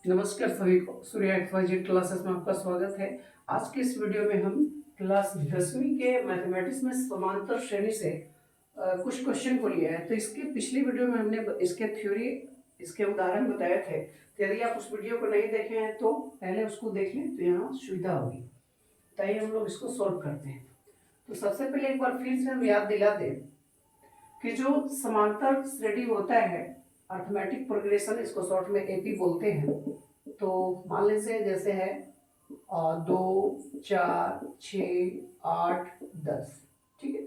नमस्कार सभी को, सूर्या XYZ क्लासेस में आपका स्वागत है। आज के इस वीडियो में हम क्लास 10वीं के मैथमेटिक्स में समांतर श्रेणी से कुछ क्वेश्चन को लिया है। तो इसके पिछली वीडियो में हमने इसके थ्योरी, इसके उदाहरण बताए थे। तो यदि आप उस वीडियो को नहीं देखे हैं तो पहले उसको देख लें, तो यहाँ सुविधा होगी। तो आइए हम लोग इसको सॉल्व करते हैं। तो सबसे पहले एक बार फिर से हम याद दिला दें कि जो समांतर श्रेणी होता है, अर्थमेटिक प्रोग्रेशन, इसको शॉर्ट में एपी बोलते हैं। तो मान लीजिए जैसे है 2, 4, 6, 8, 10, ठीक है।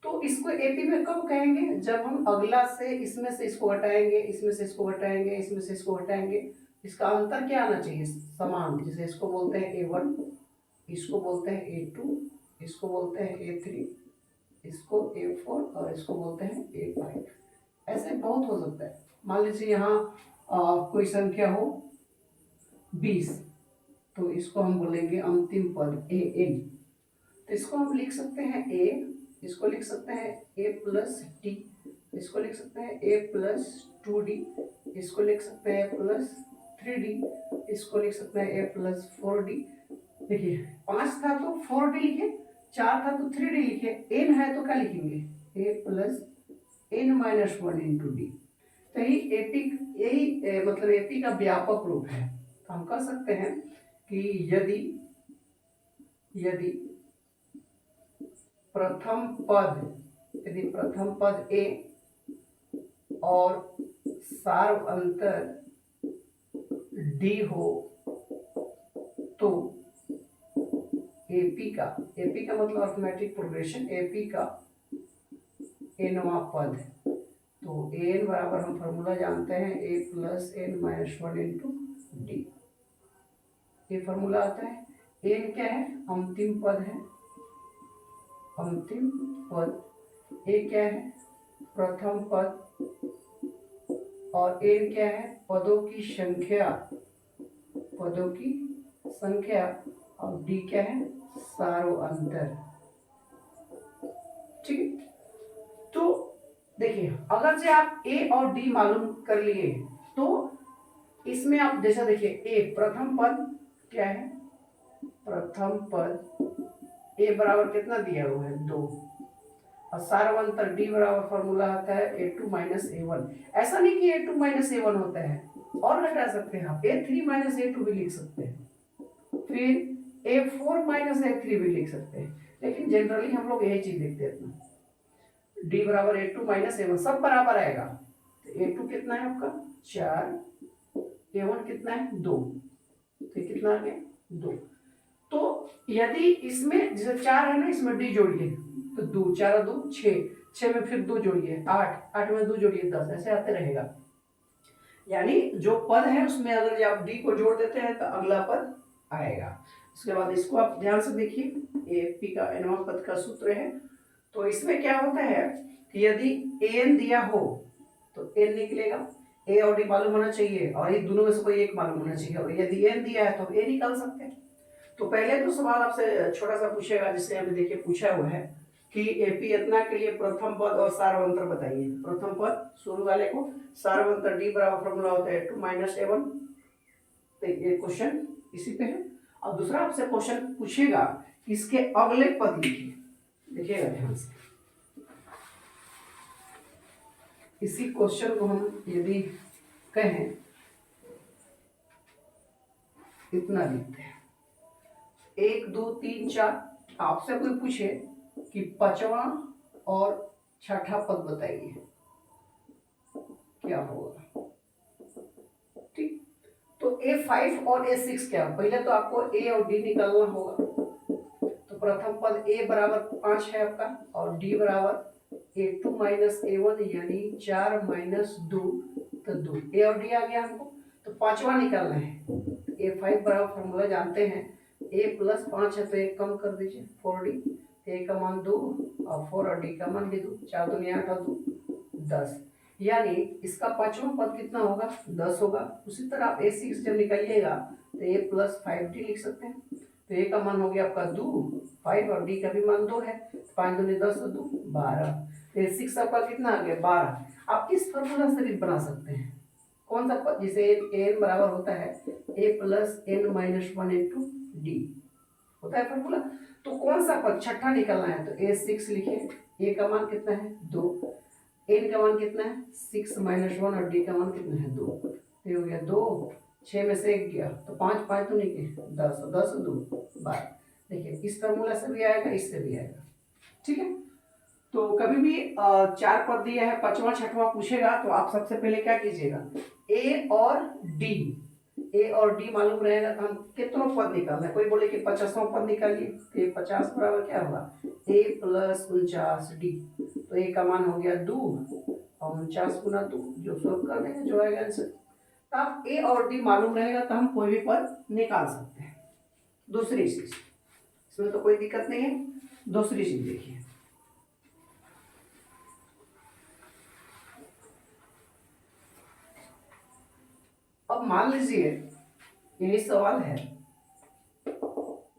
तो इसको एपी में कब कहेंगे? जब हम अगला से इसमें से इसको हटाएंगे, इसमें से इसको हटाएंगे, इसमें से इसको हटाएंगे। इसका अंतर क्या आना चाहिए? समान। जैसे इसको बोलते हैं A1, इसको बोलते हैं A2, इसको बोलते हैं A3, इसको A4 और इसको बोलते हैं A5। ऐसे बहुत हो सकता है। मान लीजिए यहाँ कोई संख्या हो 20, तो इसको हम बोलेंगे अंतिम पद AN। तो इसको हम लिख सकते हैं A, इसको लिख सकते हैं A+D, इसको लिख सकते हैं A+2D, इसको लिख सकते हैं A+3D, इसको लिख सकते हैं A+4D। देखिए 5 था तो 4D लिखे, 4 था तो 3D लिखे, n है तो क्या लिखेंगे? A+n-1 into D. तो यही मतलब एपी का व्यापक रूप है। तो हम कह सकते हैं कि यदि प्रथम पद ए और सार्व अंतर डी हो तो एपी का मतलब अर्थमेटिक प्रोग्रेशन, एपी का एनवां पद। तो एन बराबर हम फॉर्मूला जानते हैं A+n-1 इंटू डी। ये फॉर्मूला आता है। एन क्या है? अंतिम पद है, अंतिम पद। ए क्या है? प्रथम पद। और एन क्या है? पदों की संख्या। और डी क्या है? सारो अंतर। ठीक है। तो देखिए, अगर से आप ए और डी मालूम कर लिए तो इसमें आप जैसा देखिए, ए प्रथम पद क्या है? प्रथम पद ए बराबर कितना दिया हुआ है? 2। और सार्वंतर डी बराबर फॉर्मूला आता है A2 - A1। ऐसा नहीं कि A2 - A1 होता है, और घटा सकते हैं आप, A3 - A2 भी लिख सकते हैं, फिर A4 - A3 भी लिख सकते हैं। लेकिन जनरली हम लोग यही चीज देखते हैं, डी बराबर A2 - A1, सब बराबर आएगा। तो A2 कितना है आपका? 4, A1 कितना है? 2। तो कितना आ गया? 2। तो यदि इसमें जैसे 4 है ना, इसमें डी जोड़िए तो 2, 4 2 6, 6 में फिर 2 जोड़िए 8, 8 में 2 जोड़िए 10, ऐसे आते रहेगा। यानी जो पद है उसमें अगर आप डी को जोड़ देते हैं तो अगला पद आएगा। उसके बाद इसको आप ध्यान से देखिए, एपी का एनवां पद का सूत्र है। तो इसमें क्या होता है कि यदि एन दिया हो तो एन निकलेगा, ए और डी मालूम होना चाहिए, और ये दोनों में से कोई एक मालूम होना चाहिए। और यदि एन दिया है तो ए निकाल सकते हैं। तो पहले तो सवाल आपसे छोटा सा पूछेगा, जिससे अभी देखिए पूछा हुआ है कि एपी इतना के लिए प्रथम पद और सार्वंतर बताइए। प्रथम पद शुरू वाले को, सार्वंतर डी बराबर फॉर्मूला होता है A2 - A1। तो ये क्वेश्चन इसी पे है। और दूसरा आपसे क्वेश्चन पूछेगा इसके अगले पद लिखिए, देखिएगा ध्यान से। इसी क्वेश्चन को हम यदि कहें, इतना लिखते हैं 1 2 3 4। आपसे कोई पूछे कि पांचवा और छठा पद बताइए, क्या होगा? ठीक। तो A5 और A6 क्या? पहले तो आपको ए और डी निकालना होगा। तो प्रथम पद ए बराबर 5 है आपका, और डी बराबर A2 - A1 यानी 4 - 2, तो 2। ए और डी आ गया हमको। तो पांचवा निकालना है। A5 बराबर फॉर्मूला जानते हैं, A+5 है तो एक कम कर दीजिए, 4D। ए का मान 2 और 4 और डी का मान भी 2, 4 दूनी 8 और 2 10। यानी इसका पांचवा पद कितना होगा? 10 होगा। उसी तरह आप A6 जब निकालिएगा तो A+5D लिख सकते हैं। तो ए का मान हो गया आपका 2, 5, और डी का भी मान 2 है, 5 दूनी 10 और 2 12। तो A6 आपका कितना आ गया? 12। आप इस फॉर्मूला से भी बना सकते हैं। कौन सा पद, जिसे एन बराबर होता है a plus n minus one into d होता है फॉर्मूला। तो कौन सा पद छठा निकलना है, तो ए सिक्स लिखिए, ए का मान कितना है 2, एन का मान कितना है 6 माइनस वन और डी का मान कितना है 2। तो ये हो गया 2, 6 में से 1 गया तो 5, 5 तो नहीं गए 10, 10 2 12। देखिए इस फॉर्मूला से भी आएगा, इससे भी आएगा, ठीक है। तो कभी भी चार पद दिया है, पांचवा छठवां पूछेगा तो आप सबसे पहले क्या कीजिएगा, ए और डी, ए और डी मालूम रहेगा तो हम कितनों पद निकालना है। कोई बोले कि 50वां पद निकालिए, तो ये 50 बराबर क्या होगा ए प्लस 49 डी। तो ए का मान हो गया 2 और 49 गुना 2, जो सॉल्व कर देंगे जो आएगा आंसर। तो आप ए और डी मालूम रहेगा तो हम कोई भी पद निकाल सकते हैं। दूसरी चीज, इसमें तो कोई दिक्कत नहीं है। दूसरी चीज देखिए, अब मान लीजिए यही सवाल है,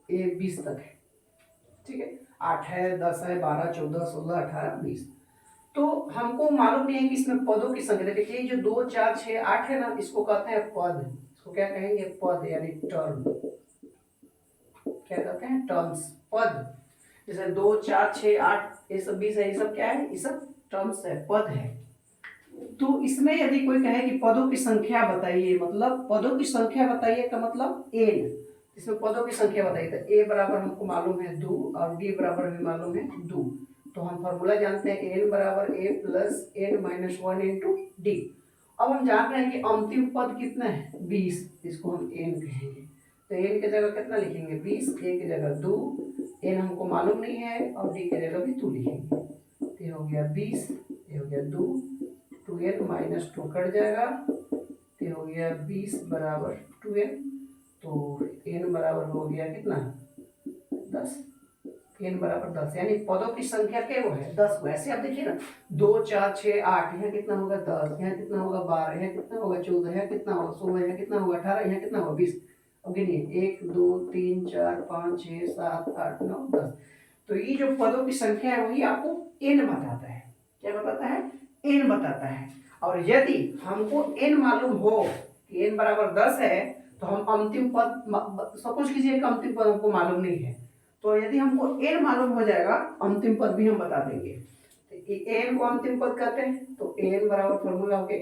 ये 20 तक है, ठीक है, 8 है, 10 है, 12, 14, 16, 18, 20। तो हमको मालूम नहीं है कि इसमें पदों की संख्या। देखिए ये जो 2, 4, 6, 8 है ना, इसको कहते हैं पद। इसको क्या कहेंगे, पद यानी टर्म। क्या कहते हैं, टर्म्स, पद। जैसे 2, 4, 6, 8 ये सब 20 है, ये सब क्या है, ये सब टर्म्स है, पद है। तो इसमें यदि कोई कहे कि पदों की संख्या बताइए, मतलब पदों की संख्या बताइए का मतलब एन, इसमें पदों की संख्या बताइए, तो ए बराबर हमको मालूम है 2 और डी बराबर भी मालूम है 2। तो हम फॉर्मूला जानते हैं एन बराबर a plus n minus one into d. अब हम जान रहे हैं कि अंतिम पद कितना है 20, इसको हम एन कहेंगे। तो एन की जगह कितना लिखेंगे 20, ए की जगह 2, एन हमको मालूम नहीं है और डी की जगह भी 2 लिखेंगे। तो ये हो गया 20, ये हो गया 2, 2n माइनस 2 कट जाएगा, तो हो गया 20 बराबर 2n। तो n बराबर हो गया कितना 10, n बराबर 10, यानी पदों की संख्या क्या वो है 10। वैसे आप देखिए ना 2, 4, 6, 8, यहाँ कितना होगा 10, यहाँ कितना होगा 12, यहाँ कितना होगा 14, यहाँ कितना होगा 16, यहाँ कितना होगा 18, यहाँ कितना होगा 20। अब गिनिए 1, 2, 3, 4, 5, 6, 7, 8, 9, 10। तो ये जो पदों की संख्या है वही आपको n बताता है। क्या बताता है, n बताता है। और यदि हमको n मालूम हो कि n बराबर 10 है, तो हम अंतिम पद, सपोज कीजिए कि अंतिम पद हमको मालूम नहीं है, तो यदि हमको n मालूम हो जाएगा अंतिम पद भी हम बता देंगे। तो n को अंतिम पद कहते हैं, तो n बराबर फॉर्मूला हो गया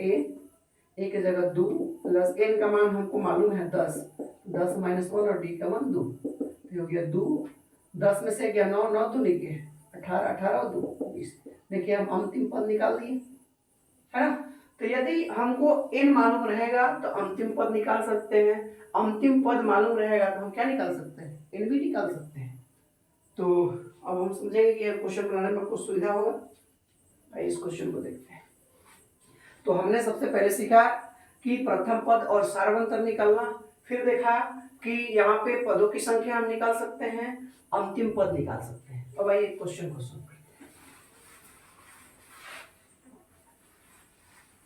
a की जगह 2 प्लस n का मान हमको मालूम है 10, 10 माइनस 1 और d का मान 2। तो हो गया 2, 10 में से गया 9, 9 तो नहीं गए 18, 18 और 2 20। देखिए हम अंतिम पद निकाल दिए, है ना। तो यदि हमको n मालूम रहेगा तो अंतिम पद निकाल सकते हैं, अंतिम पद मालूम रहेगा तो हम क्या निकाल सकते हैं, n भी निकाल सकते हैं। तो अब हम समझेंगे कि क्वेश्चन बनाने में कुछ सुविधा होगा। इस क्वेश्चन को देखते हैं। तो हमने सबसे पहले सीखा कि प्रथम पद और सार्वंतर निकालना, फिर देखा कि यहाँ पे पदों की संख्या हम निकाल सकते हैं, अंतिम पद निकाल सकते हैं। अब आइए क्वेश्चन को सुन,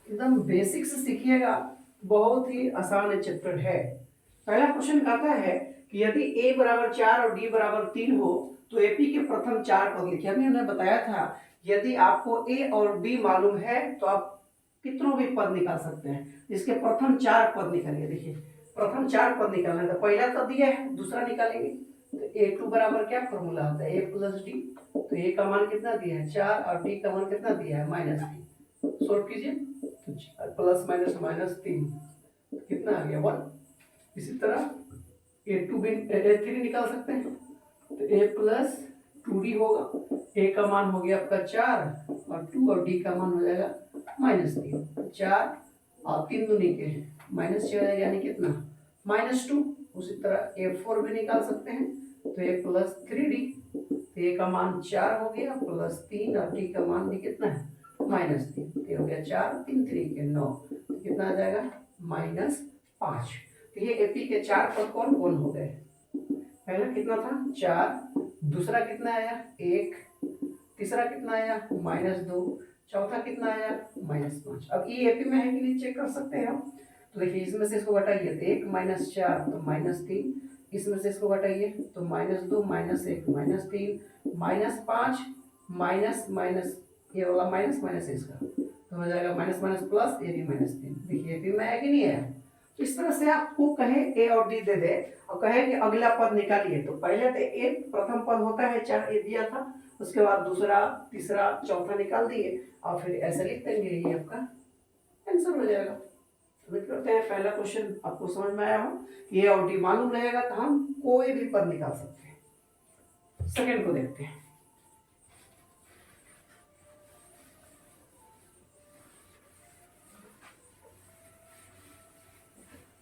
एकदम बेसिक से सीखिएगा, बहुत ही आसान चैप्टर है। पहला क्वेश्चन कहता है कि यदि a बराबर 4 और d बराबर 3 हो तो एपी के प्रथम 4 पद लिखिए। अभी हमने बताया था यदि आपको a और d मालूम है तो आप कितनों भी पद निकाल सकते हैं। इसके प्रथम 4 पद निकालिए। देखिए प्रथम 4 पद निकालना है, तो पहला तो दिया है, दूसरा निकालेंगे। तो a2 बराबर क्या फॉर्मूला होता है, a प्लस डी। तो a का मान कितना दिया है 4 और d का मान कितना दिया है -3। सॉल्व कीजिए, तो प्लस माइनस -3 कितना आ गया 1। इसी तरह a2 भी a3 निकाल सकते हैं, तो a प्लस 2d होगा। a का मान हो गया आपका 4 और 2 और d का मान हो जाएगा -3। 4 और 3 दूनी के -6 हो जाएगा, यानी कितना -2। उसी तरह a4 भी निकाल सकते हैं, तो a प्लस 3d, तो a का मान 4 हो गया प्लस 3 और d का मान भी कितना है -3। ये हो गया 4, 3 3 के 9, तो कितना आ जाएगा -5। तो ये एपी के 4 पद कौन कौन हो गए, पहला कितना था 4, दूसरा कितना आया 1, तीसरा कितना आया -2, चौथा कितना आया -5। अब ये एपी में है कि नहीं चेक कर सकते हैं हम। तो देखिए इसमें से इसको घटाइए तो 1 - 4 तो -3, इसमें से इसको घटाइए तो -2 -1 -3 -5 माइनस माइनस ये वाला माइनस माइनस इसका, तो हो जाएगा minus minus plus, A B -3। देखिए ए बी में है कि नहीं है। तो इस तरह से आपको कहे ए और डी दे दे और कहे कि अगला पद निकालिए, तो पहले तो ए प्रथम पद होता है, चाहे ए दिया था, उसके बाद दूसरा, तीसरा, चौथा निकाल दिए और फिर ऐसे लिख देंगे, ये आपका आंसर हो जाएगा। उम्मीद करते हैं पहला क्वेश्चन आपको समझ में आया हो। ए और डी मालूम रहेगा तो हम कोई भी पद निकाल सकते हैं। सेकंड को देखते हैं।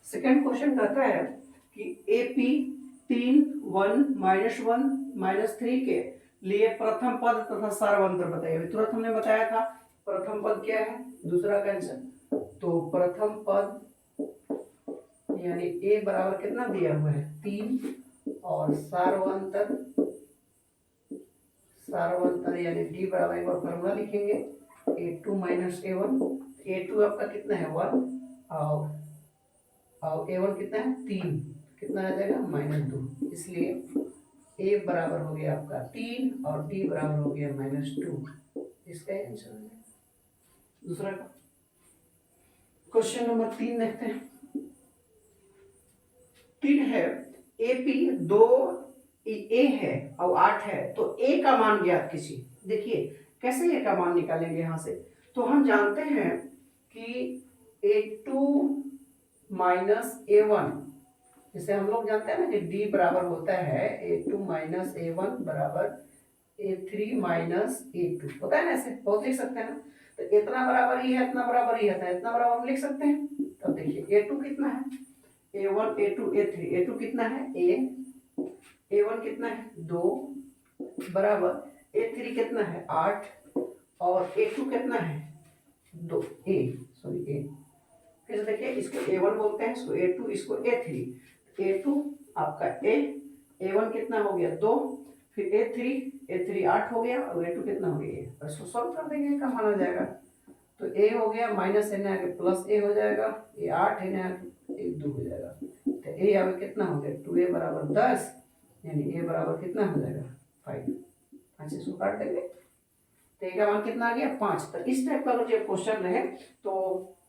सेकंड क्वेश्चन कहता है कि एपी 3 1 -1 -3 के लिए प्रथम पद तथा सारवंतर बताइए। अभी तुरंत हमने बताया था प्रथम पद क्या है, दूसरा कैंसिल, तो प्रथम पद यानी ए बराबर कितना दिया हुआ है 3 और सारवंतर यानी डी बराबर, एक बार फॉर्मूला लिखेंगे a2 - a1। a2 आपका कितना है 1 और a1 कितना है 3, कितना आ जाएगा -2। इसलिए a बराबर हो गया आपका 3 और d बराबर हो गया -2। इसका आंसर हो जाएगा। दूसरा क्वेश्चन नंबर 3 देखते हैं। 3 है एपी 2 ए है और 8 है, तो ए का मान ज्ञात कीजिए। देखिए कैसे ए का मान निकालेंगे यहाँ से, तो हम जानते हैं कि a2 - a1, जैसे हम लोग जानते हैं ना कि d बराबर होता है a2 - a1 बराबर a3 - a2, होता है ना, ऐसे बहुत लिख सकते हैं ना। तो इतना बराबर ही है, इतना बराबर ही है, इतना बराबर हम लिख सकते हैं। तब देखिए a2 कितना है, a1 a2 a3, a2 कितना है a1 कितना है 2 बराबर a3 कितना है 8 और a2 कितना है 2 a फिर देखिए इसको a1 बोलते हैं, इसको a2, इसको a3। a2 आपका a1 कितना हो गया 2, फिर a3 8 हो गया और a2 कितना हो गया, इसको सॉल्व कर देंगे, का माना जाएगा। तो a हो गया माइनस है ना प्लस a हो जाएगा, ये 8 है ना 2 हो जाएगा। तो a अब कितना हो गया 2a बराबर 10, यानी a बराबर कितना हो जाएगा 5। 5 से इसको काट देंगे तो a का मान कितना आ गया 5। तो इस टाइप का अगर जो क्वेश्चन रहे तो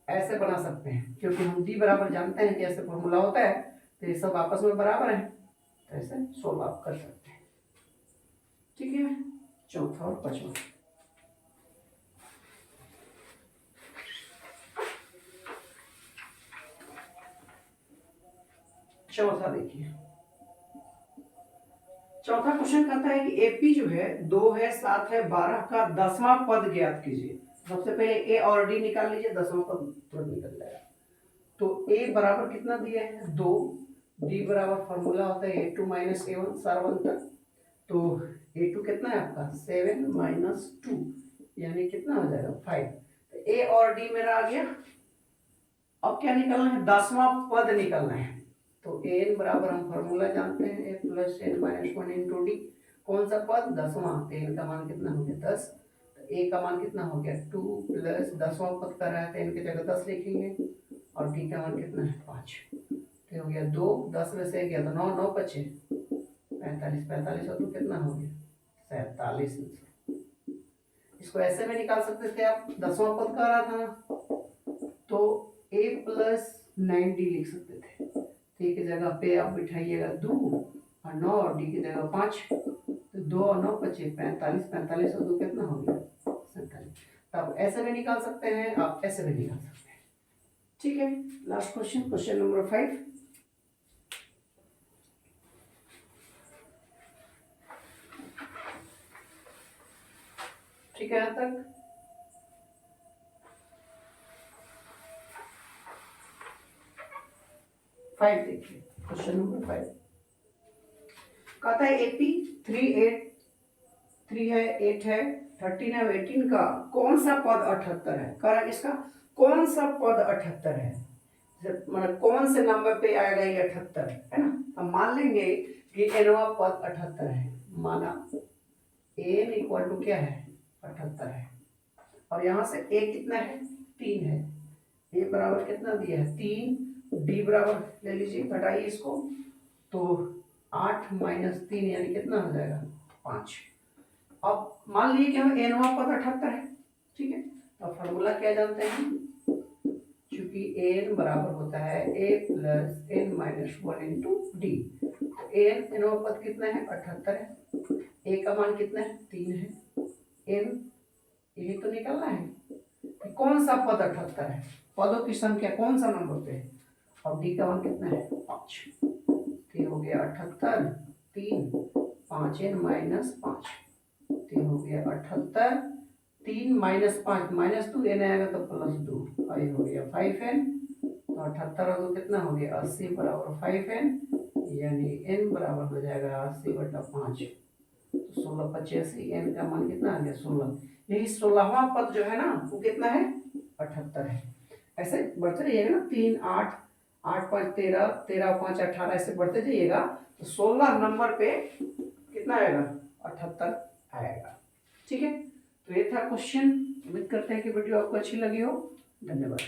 ऐसे बना सकते हैं, क्योंकि हम d बराबर जानते हैं कि ऐसे फॉर्मूला होता है, तो ये सब आपस में बराबर है, तो ऐसे सोल्व आप कर सकते हैं। ठीक है, चौथा और पांचवा। चौथा देखिए, चौथा क्वेश्चन कहता है कि एपी जो है 2 है 7 है 12 का 10वां पद ज्ञात कीजिए। सबसे पहले ए और डी निकाल लीजिए, 10वां पद तुरंत निकल जाएगा। तो ए बराबर कितना दिया है 2, डी बराबर फॉर्मूला होता है a2 - a1 सारवंतर, तो a2 कितना है आपका 7 - 2 यानी कितना हो जाएगा 5। तो ए और डी मेरा आ गया। अब क्या निकलना है 10वां पद निकलना है, तो एन बराबर हम फॉर्मूला जानते हैं a plus n minus 1 into d. कौन सा पद 10वां, तो एन का मान कितना हो गया 10, तो ए का मान कितना हो गया 2 प्लस 10वां पद कर रहा है तो एन की जगह 10 लिखेंगे और डी का मान कितना है 5। तो हो गया 2, 10 में से गया तो 9, 9 बचे 45, 45 और 2 कितना हो गया 47। इसको ऐसे में निकाल सकते थे आप, 10वां पद कर रहा था तो a प्लस 9d लिख सकते थे। टी की जगह पे आप बिठाइएगा 2 और 9 और डी की जगह 5, तो 2 और 9 बचे 45, 45 और 2 कितना हो गया 47। तो आप ऐसे भी निकाल सकते हैं, आप ऐसे भी निकाल सकते हैं। ठीक है, लास्ट क्वेश्चन, क्वेश्चन नंबर 5। ठीक है, यहाँ तक 5 देखिए, क्वेश्चन नंबर 5 कहता है एपी 3 है 8 है 13 है 18 का कौन सा पद 78 है। कह रहा है इसका कौन सा पद 78 है, मतलब कौन से नंबर पे आएगा ये 78 है ना। हम मान लेंगे कि एनवा पद 78 है, माना एन इक्वल टू क्या है 78 है, और यहाँ से ए कितना है 3 है, ए बराबर कितना दिया है 3, डी बराबर ले लीजिए घटाइए इसको, तो 8 - 3 यानी कितना हो जाएगा 5। अब मान लीजिए कि हम एनवा पद 78 है, ठीक है, तो फॉर्मूला क्या जानते हैं, चूंकि एन बराबर होता है a plus n minus one into d. N एनवा पद कितना है 78 है, ए का मान कितना है 3 है, एन यही तो निकलना है कि कौन सा पद 78 है, पदों की संख्या कौन सा नंबर पे है, और डी का मान कितना है 5। तो हो गया 78 3 5 एन माइनस 5, तो हो गया 78 3 माइनस 5 -2 एन आएगा तो +2, आई हो गया 5 एन। तो 78 और 2 कितना हो गया 80 बराबर 5 एन, यानी एन बराबर हो जाएगा 80/5। तो 16 85 एन का मान कितना आ गया 16। यही 16वां पद जो है ना वो कितना है 78 है। ऐसे बढ़ते रहिएगा ना, 3 8 8 5 13 13 5 18 ऐसे बढ़ते जाइएगा तो 16 नंबर पे कितना आएगा 78 आएगा। ठीक है, तो ये था क्वेश्चन। उम्मीद करते हैं कि वीडियो आपको अच्छी लगी हो। धन्यवाद।